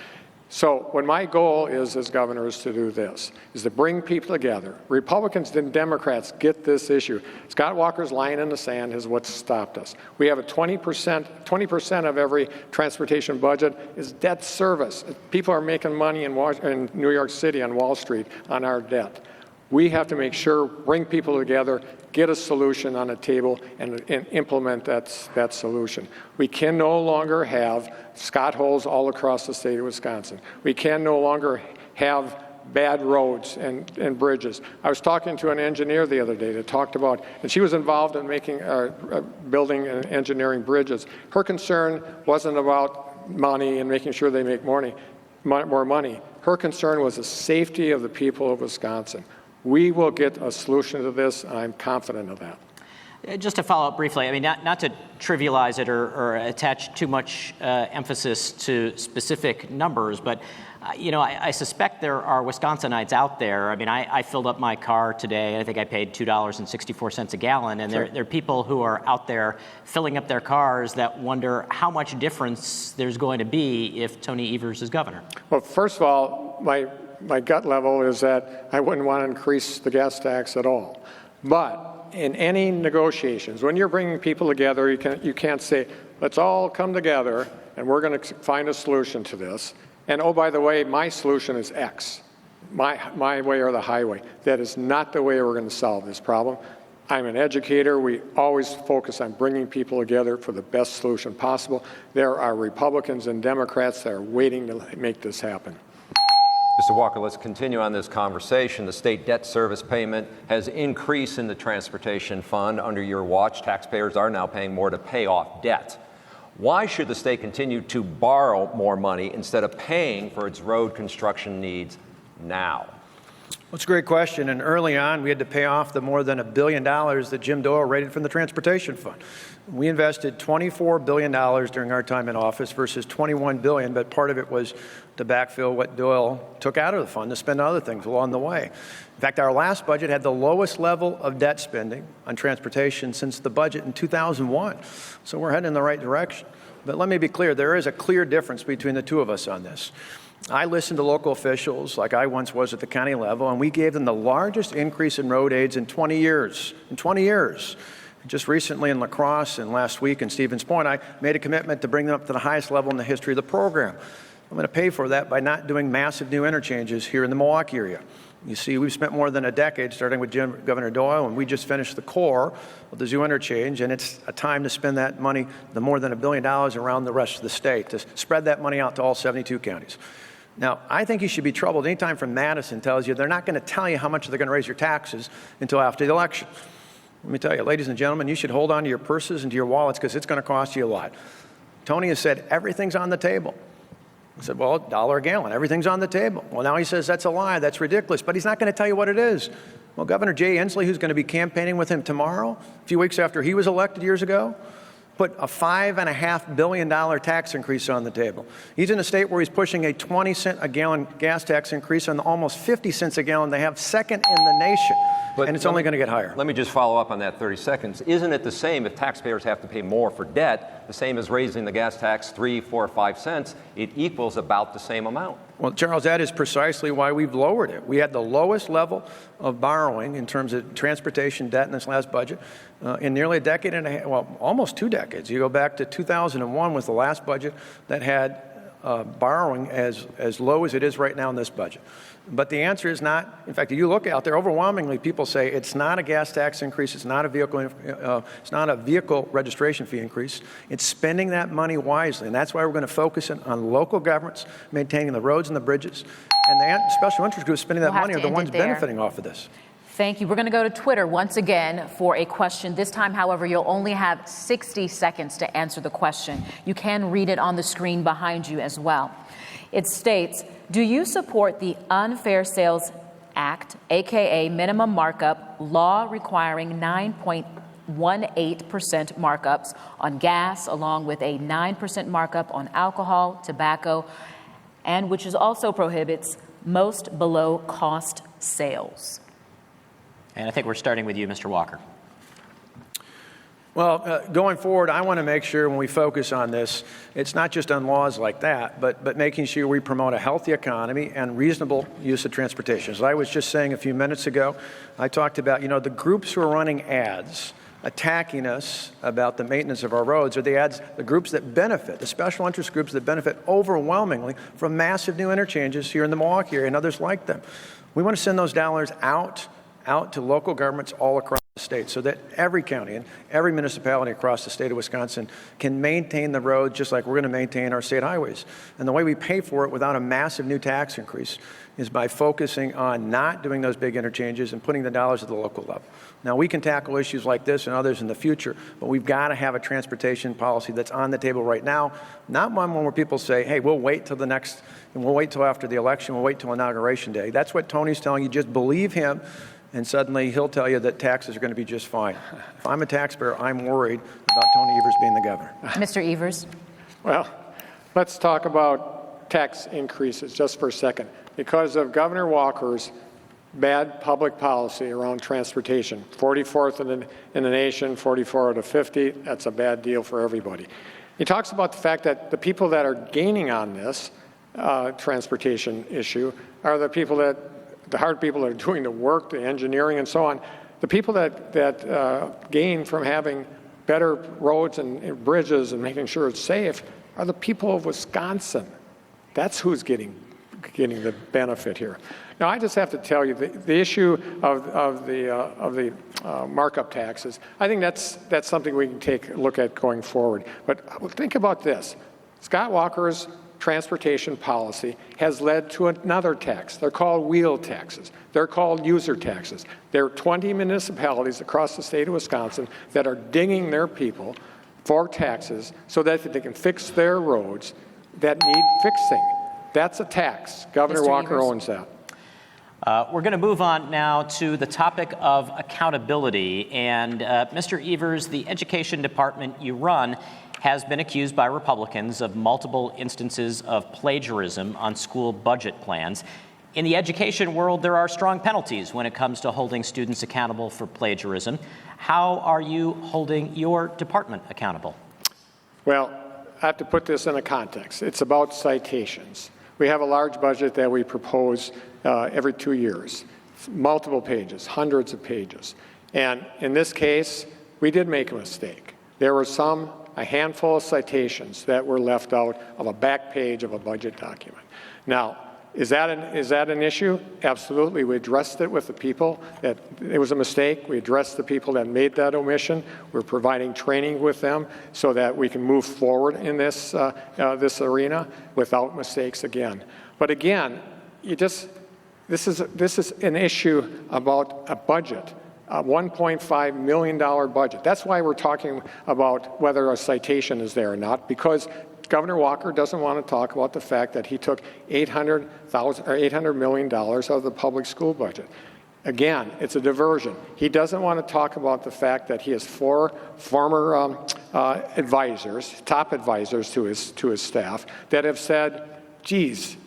So what my goal is as governor is to do this, is to bring people together. Republicans and Democrats get this issue. Scott Walker's line in the sand is what stopped us. We have a 20% of every transportation budget is debt service. People are making money in New York City on Wall Street on our debt. We have to make sure, bring people together, get a solution on the table, and implement that solution. We can no longer have Scott holes all across the state of Wisconsin. We can no longer have bad roads and bridges. I was talking to an engineer the other day that talked about, and she was involved in making, building and engineering bridges. Her concern wasn't about money and making sure they make more money. Her concern was the safety of the people of Wisconsin. We will get a solution to this, and I'm confident of that. Just to follow up briefly, I mean, not to trivialize it or attach too much emphasis to specific numbers, but I suspect there are Wisconsinites out there. I mean, I filled up my car today. I think I paid $2.64 a gallon, and there are people who are out there filling up their cars that wonder how much difference there's going to be if Tony Evers is governor. Well, first of all, my gut level is that I wouldn't want to increase the gas tax at all. But in any negotiations, when you're bringing people together, you can't say, let's all come together and we're going to find a solution to this. And oh, by the way, my solution is X, my way or the highway. That is not the way we're going to solve this problem. I'm an educator. We always focus on bringing people together for the best solution possible. There are Republicans and Democrats that are waiting to make this happen. Mr. Walker, let's continue on this conversation. The state debt service payment has increased in the transportation fund under your watch. Taxpayers are now paying more to pay off debt. Why should the state continue to borrow more money instead of paying for its road construction needs now? Well, it's a great question. And early on, we had to pay off the more than $1 billion that Jim Doyle raided from the transportation fund. We invested $24 billion during our time in office versus $21 billion, but part of it was to backfill what Doyle took out of the fund to spend on other things along the way. In fact, our last budget had the lowest level of debt spending on transportation since the budget in 2001. So we're heading in the right direction. But let me be clear, there is a clear difference between the two of us on this. I listened to local officials like I once was at the county level, and we gave them the largest increase in road aids in 20 years. In 20 years. Just recently in La Crosse and last week in Stevens Point, I made a commitment to bring them up to the highest level in the history of the program. I'm going to pay for that by not doing massive new interchanges here in the Milwaukee area. You see, we've spent more than a decade, starting with Governor Doyle, and we just finished the core of the zoo interchange, and it's a time to spend that money, the more than $1 billion, around the rest of the state, to spread that money out to all 72 counties. Now, I think you should be troubled anytime from Madison tells you they're not going to tell you how much they're going to raise your taxes until after the election. Let me tell you, ladies and gentlemen, you should hold on to your purses and to your wallets because it's going to cost you a lot. Tony has said everything's on the table. I said, well, $1 a gallon, everything's on the table. Well, now he says that's a lie, that's ridiculous, but he's not going to tell you what it is. Well, Governor Jay Inslee, who's going to be campaigning with him tomorrow, a few weeks after he was elected years ago, put a $5.5 billion tax increase on the table. He's in a state where he's pushing a 20-cent a gallon gas tax increase on the almost 50 cents a gallon they have, second in the nation. But and it's only going to get higher. Let me just follow up on that 30 seconds. Isn't it the same if taxpayers have to pay more for debt, the same as raising the gas tax 3, 4, 5 cents? It equals about the same amount. Well, Charles, that is precisely why we've lowered it. We had the lowest level of borrowing in terms of transportation debt in this last budget in nearly a decade and a half, well, almost 2 decades. You go back to 2001 was the last budget that had borrowing as low as it is right now in this budget. But the answer is not. In fact, if you look out there, overwhelmingly people say it's not a gas tax increase, it's not a vehicle registration fee increase. It's spending that money wisely, and that's why we're going to focus on local governments maintaining the roads and the bridges, and the special interest groups spending that money are the ones benefiting off of this. Thank you. We're going to go to Twitter once again for a question. This time, however, you'll only have 60 seconds to answer the question. You can read it on the screen behind you as well. It states, do you support the Unfair Sales Act, aka minimum markup law requiring 9.18% markups on gas, along with a 9% markup on alcohol, tobacco, and which is also prohibits most below cost sales? And I think we're starting with you, Mr. Walker. Well, going forward, I want to make sure when we focus on this, it's not just on laws like that, but making sure we promote a healthy economy and reasonable use of transportation. As I was just saying a few minutes ago, I talked about, the groups who are running ads attacking us about the maintenance of our roads are the groups that benefit, the special interest groups that benefit overwhelmingly from massive new interchanges here in the Milwaukee area and others like them. We want to send those dollars out to local governments all across the state so that every county and every municipality across the state of Wisconsin can maintain the roads just like we're going to maintain our state highways. And the way we pay for it without a massive new tax increase is by focusing on not doing those big interchanges and putting the dollars at the local level. Now, we can tackle issues like this and others in the future, but we've got to have a transportation policy that's on the table right now, not one where people say, hey, we'll wait till we'll wait till after the election, we'll wait till Inauguration Day. That's what Tony's telling you. Just believe him, and suddenly he'll tell you that taxes are going to be just fine. If I'm a taxpayer, I'm worried about Tony Evers being the governor. Mr. Evers. Well, let's talk about tax increases just for a second. Because of Governor Walker's bad public policy around transportation, 44th in the nation, 44 out of 50, that's a bad deal for everybody. He talks about the fact that the people that are gaining on this transportation issue are the hard people that are doing the work, the engineering and so on. The people that gain from having better roads and bridges and making sure it's safe are the people of Wisconsin. That's who's getting the benefit here. Now, I just have to tell you, the issue of the markup taxes, I think that's something we can take a look at going forward. But think about this. Scott Walker's transportation policy has led to another tax. They're called wheel taxes. They're called user taxes. There are 20 municipalities across the state of Wisconsin that are dinging their people for taxes so that they can fix their roads that need fixing. That's a tax. Governor Mr. Walker Evers. owns that. We're going to move on now to the topic of accountability. And Mr. Evers, the education department you run has been accused by Republicans of multiple instances of plagiarism on school budget plans. In the education world, there are strong penalties when it comes to holding students accountable for plagiarism. How are you holding your department accountable? Well, I have to put this in a context. It's about citations. We have a large budget that we propose every 2 years, multiple pages, hundreds of pages. And in this case, we did make a mistake. There were a handful of citations that were left out of a back page of a budget document. Now, is that an issue? Absolutely. We addressed it with the people that it was a mistake. We addressed the people that made that omission. We're providing training with them so that we can move forward in this arena without mistakes again. But again, this is an issue about a budget, a $1.5 million budget. That's why we're talking about whether a citation is there or not, because Governor Walker doesn't want to talk about the fact that he took $800 million out of the public school budget. Again, it's a diversion. He doesn't want to talk about the fact that he has 4 former advisors, top advisors to his staff, that have said, geez,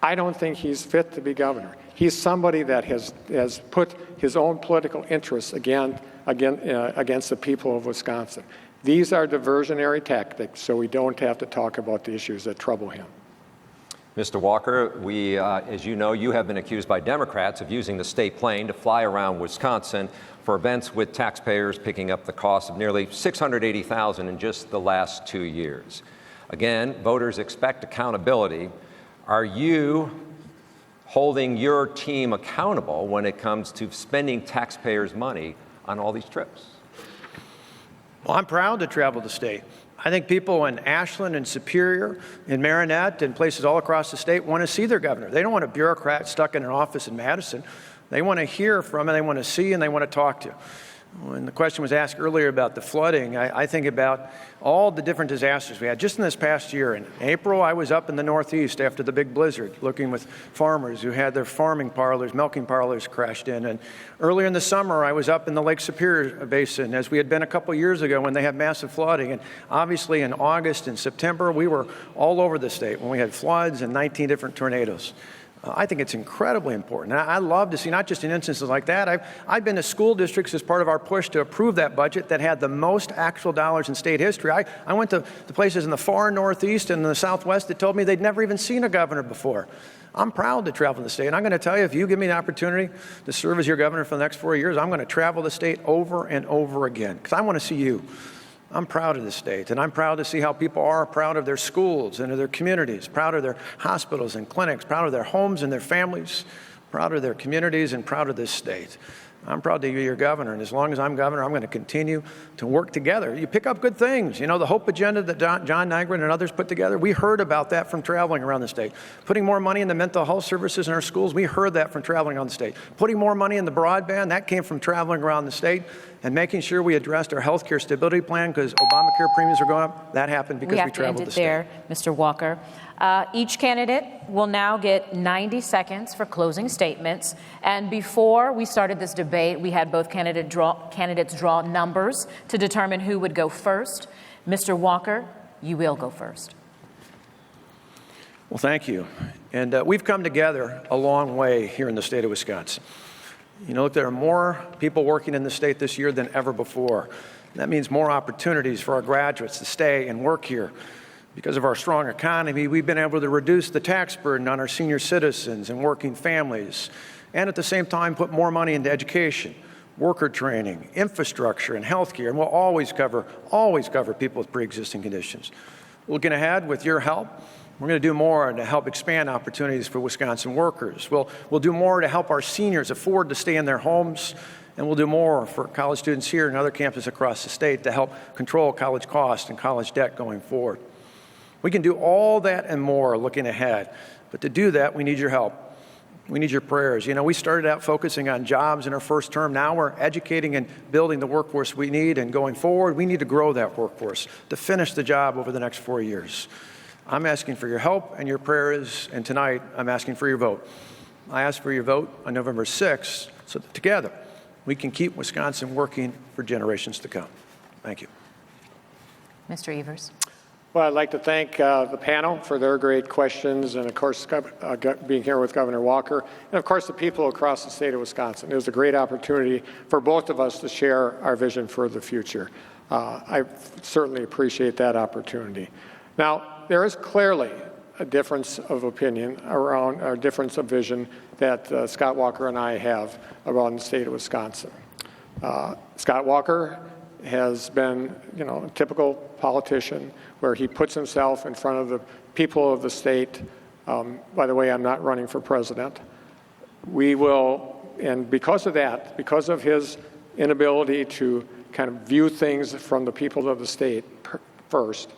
I don't think he's fit to be governor. He's somebody that has put his own political interests against the people of Wisconsin. These are diversionary tactics, so we don't have to talk about the issues that trouble him. Mr. Walker, as you know, you have been accused by Democrats of using the state plane to fly around Wisconsin for events with taxpayers picking up the cost of nearly $680,000 in just the last 2 years. Again, voters expect accountability. Are you holding your team accountable when it comes to spending taxpayers' money on all these trips? Well, I'm proud to travel the state. I think people in Ashland and Superior, in Marinette, and places all across the state want to see their governor. They don't want a bureaucrat stuck in an office in Madison. They want to hear from him, they want to see, and they want to talk to. When the question was asked earlier about the flooding, I think about all the different disasters we had. Just in this past year, in April, I was up in the Northeast after the big blizzard, looking with farmers who had their farming parlors, milking parlors crashed in. And earlier in the summer, I was up in the Lake Superior Basin, as we had been a couple years ago when they had massive flooding. And obviously in August and September, we were all over the state when we had floods and 19 different tornadoes. I think it's incredibly important. I love to see, not just in instances like that, I've been to school districts as part of our push to approve that budget that had the most actual dollars in state history. I went to the places in the far Northeast and the Southwest that told me they'd never even seen a governor before. I'm proud to travel the state. And I'm going to tell you, if you give me the opportunity to serve as your governor for the next 4 years, I'm going to travel the state over and over again because I want to see you. I'm proud of the state, and I'm proud to see how people are proud of their schools and of their communities, proud of their hospitals and clinics, proud of their homes and their families, proud of their communities, and proud of this state. I'm proud to be your governor, and as long as I'm governor, I'm going to continue to work together. You pick up good things. You know, the HOPE agenda that John Nygren and others put together, we heard about that from traveling around the state. Putting more money in the mental health services in our schools, we heard that from traveling around the state. Putting more money in the broadband, that came from traveling around the state. And making sure we addressed our health care stability plan because Obamacare premiums are going up, that happened because we traveled the state. We have to end it there, Mr. Walker. Each candidate will now get 90 seconds for closing statements. And before we started this debate, we had both candidates draw numbers to determine who would go first. Mr. Walker, you will go first. Well, thank you. And we've come together a long way here in the state of Wisconsin. You know, there are more people working in the state this year than ever before. That means more opportunities for our graduates to stay and work here. Because of our strong economy, we've been able to reduce the tax burden on our senior citizens and working families, and at the same time put more money into education, worker training, infrastructure, and health care. And we'll always cover people with pre-existing conditions. Looking ahead, with your help, we're going to do more to help expand opportunities for Wisconsin workers. We'll do more to help our seniors afford to stay in their homes, and we'll do more for college students here and other campuses across the state to help control college costs and college debt going forward. We can do all that and more looking ahead, but to do that, we need your help. We need your prayers. You know, we started out focusing on jobs in our first term. Now we're educating and building the workforce we need, and going forward, we need to grow that workforce to finish the job over the next 4 years. I'm asking for your help and your prayers, and tonight I'm asking for your vote. I ask for your vote on November 6th so that together we can keep Wisconsin working for generations to come. Thank you. Mr. Evers. Well, I'd like to thank the panel for their great questions, and of course being here with Governor Walker, and of course the people across the state of Wisconsin. It was a great opportunity for both of us to share our vision for the future. I certainly appreciate that opportunity. Now, there is clearly a difference of opinion around our difference of vision that Scott Walker and I have around the state of Wisconsin. Scott Walker has been, you know, a typical politician where he puts himself in front of the people of the state. By the way, I'm not running for president. We will, and because of that, because of his inability to kind of view things from the people of the state first,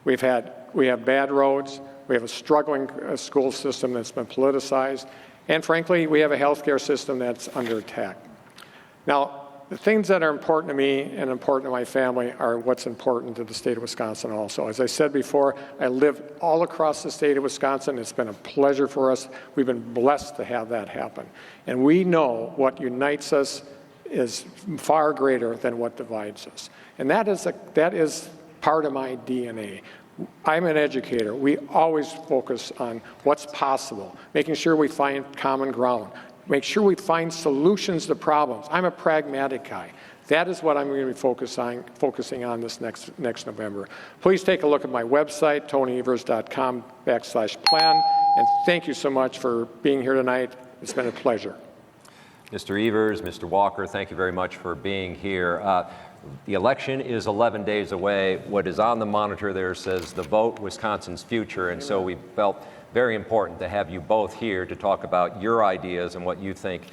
we have bad roads, we have a struggling school system that's been politicized, and frankly, we have a healthcare system that's under attack. Now, the things that are important to me and important to my family are what's important to the state of Wisconsin also. As I said before, I live all across the state of Wisconsin. It's been a pleasure for us. We've been blessed to have that happen. And we know what unites us is far greater than what divides us. And that is part of my DNA. I'm an educator. We always focus on what's possible, making sure we find common ground. Make sure we find solutions to problems. I'm a pragmatic guy. That is what I'm going to be focusing on this next November. Please take a look at my website, tonyevers.com/plan, and thank you so much for being here tonight. It's been a pleasure. Mr. Evers, Mr. Walker, thank you very much for being here. The election is 11 days away. What is on the monitor there says the vote, Wisconsin's future, and so we felt very important to have you both here to talk about your ideas and what you think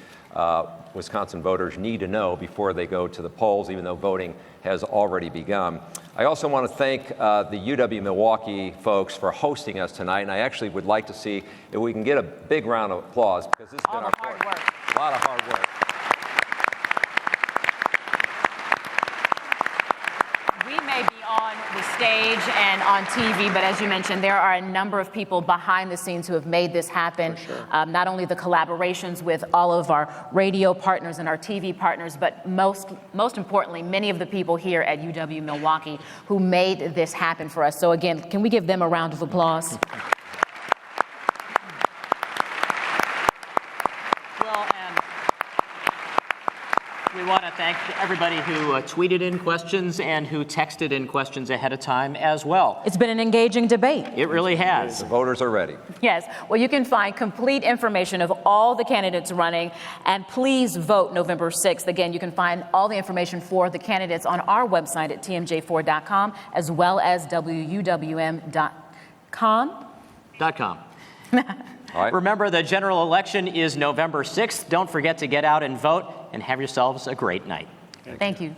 Wisconsin voters need to know before they go to the polls, even though voting has already begun. I also want to thank the UW-Milwaukee folks for hosting us tonight, and I actually would like to see if we can get a big round of applause because this has been our hard work. A lot of hard work. On the stage and on TV, but as you mentioned, there are a number of people behind the scenes who have made this happen. Sure. Not only the collaborations with all of our radio partners and our TV partners, but most importantly, many of the people here at UW-Milwaukee who made this happen for us. So again, can we give them a round of applause? We want to thank everybody who tweeted in questions and who texted in questions ahead of time as well. It's been an engaging debate. It really has. The voters are ready. Yes. Well, you can find complete information of all the candidates running, and please vote November 6th. Again, you can find all the information for the candidates on our website at TMJ4.com as well as WUWM.com. All right. Remember, the general election is November 6th. Don't forget to get out and vote, and have yourselves a great night. Thank you.